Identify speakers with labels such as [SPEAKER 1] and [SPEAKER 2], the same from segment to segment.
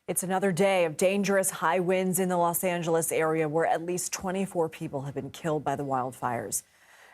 [SPEAKER 1] It's another day of dangerous high winds in the Los Angeles area where at least 24 people have been killed by the wildfires.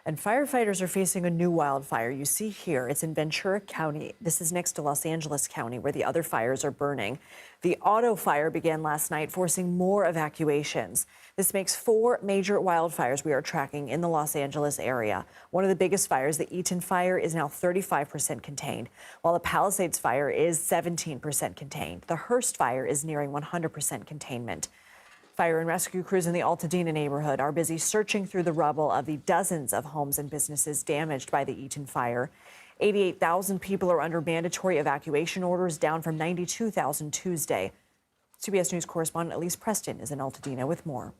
[SPEAKER 1] And firefighters are facing a new wildfire. You see here, it's in Ventura County. This is next to Los Angeles County where the other fires are burning. The auto fire began last night, forcing more evacuations. This makes 4 major wildfires we are tracking in the Los Angeles area. One of the biggest fires, the Eaton Fire, is now 35% contained, while the Palisades Fire is 17% contained. The Hearst Fire is nearing 100% containment. Fire and rescue crews in the Altadena neighborhood are busy searching through the rubble of the dozens of homes and businesses damaged by the Eaton Fire. 88,000 people are under mandatory evacuation orders, down from 92,000 Tuesday. CBS News correspondent Elise Preston is in Altadena with more.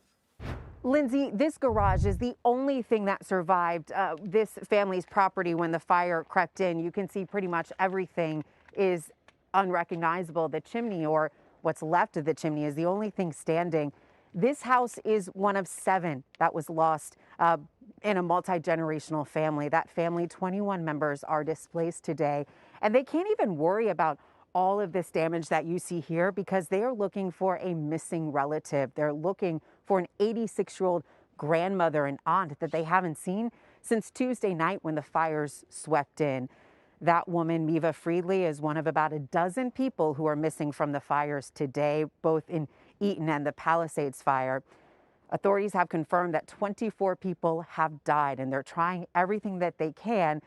[SPEAKER 2] Lindsay, this garage is the only thing that survived this family's property when the fire crept in. You can see pretty much everything is unrecognizable. The chimney, or what's left of the chimney, is the only thing standing. This house is one of 7 that was lost in a multi-generational family. That family, 21 members, are displaced today, and they can't even worry about all of this damage that you see here because they are looking for a missing relative. They're looking for an 86-year-old grandmother and aunt that they haven't seen since Tuesday night when the fires swept in. That woman, Miva Friedley, is one of about a dozen people who are missing from the fires today, both in Eaton and the Palisades Fire. Authorities have confirmed that 24 people have died, and they're trying everything that they can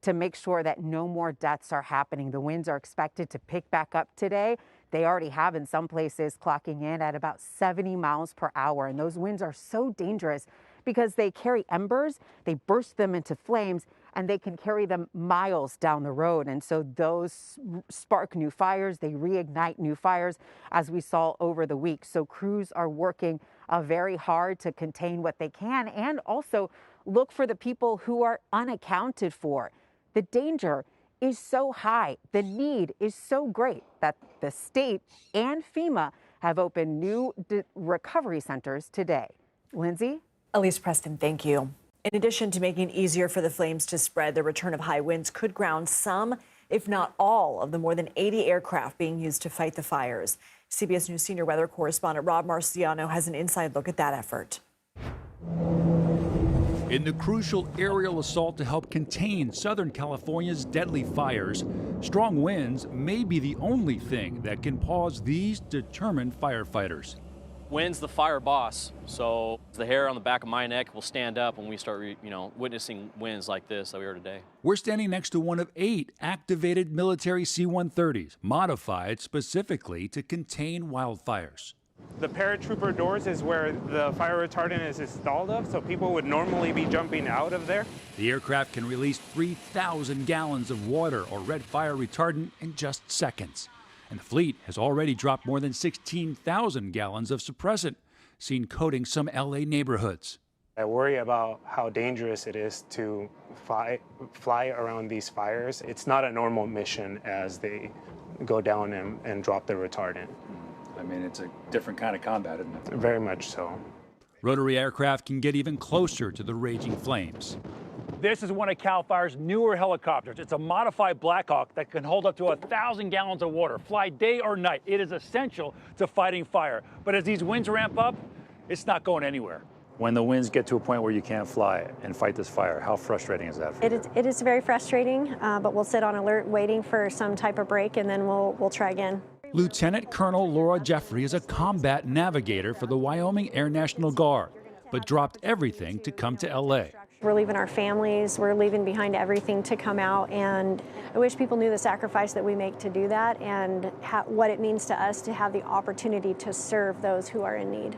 [SPEAKER 2] to make sure that no more deaths are happening. The winds are expected to pick back up today. They already have in some places, clocking in at about 70 miles per hour. And those winds are so dangerous because they carry embers, they burst them into flames, and they can carry them miles down the road. And so those spark new fires, they reignite new fires, as we saw over the week. So crews are working very hard to contain what they can and also look for the people who are unaccounted for. The danger is so high, the need is so great that the state and FEMA have opened new recovery centers today. Lindsay?
[SPEAKER 1] Elise Preston, thank you. In addition to making it easier for the flames to spread, the return of high winds could ground some, if not all, of the more than 80 aircraft being used to fight the fires. CBS News senior weather correspondent Rob Marciano has an inside look at that effort.
[SPEAKER 3] In the crucial aerial assault to help contain Southern California's deadly fires, strong winds may be the only thing that can pause these determined firefighters.
[SPEAKER 4] Wind's the fire boss, so the hair on the back of my neck will stand up when we start, witnessing winds like this that we are today.
[SPEAKER 3] We're standing next to one of 8 activated military C-130s, modified specifically to contain wildfires.
[SPEAKER 5] The paratrooper doors is where the fire retardant is installed of, so people would normally be jumping out of there.
[SPEAKER 3] The aircraft can release 3,000 gallons of water or red fire retardant in just seconds. And the fleet has already dropped more than 16,000 gallons of suppressant, seen coating some LA neighborhoods.
[SPEAKER 5] I worry about how dangerous it is to fly around these fires. It's not a normal mission as they go down and drop the retardant.
[SPEAKER 6] I mean, it's a different kind of combat, isn't it?
[SPEAKER 5] Very much so.
[SPEAKER 3] Rotary aircraft can get even closer to the raging flames.
[SPEAKER 7] This is one of CAL FIRE's newer helicopters. It's a modified Black Hawk that can hold up to 1,000 gallons of water, fly day or night. It is essential to fighting fire. But as these winds ramp up, it's not going anywhere.
[SPEAKER 6] When the winds get to a point where you can't fly and fight this fire, how frustrating is that for you?
[SPEAKER 8] It is very frustrating, but we'll sit on alert waiting for some type of break, and then we'll try again.
[SPEAKER 3] Lieutenant Colonel Laura Jeffrey is a combat navigator for the Wyoming Air National Guard, but dropped everything to come to LA.
[SPEAKER 8] We're leaving our families, we're leaving behind everything to come out, and I wish people knew the sacrifice that we make to do that and what it means to us to have the opportunity to serve those who are in need.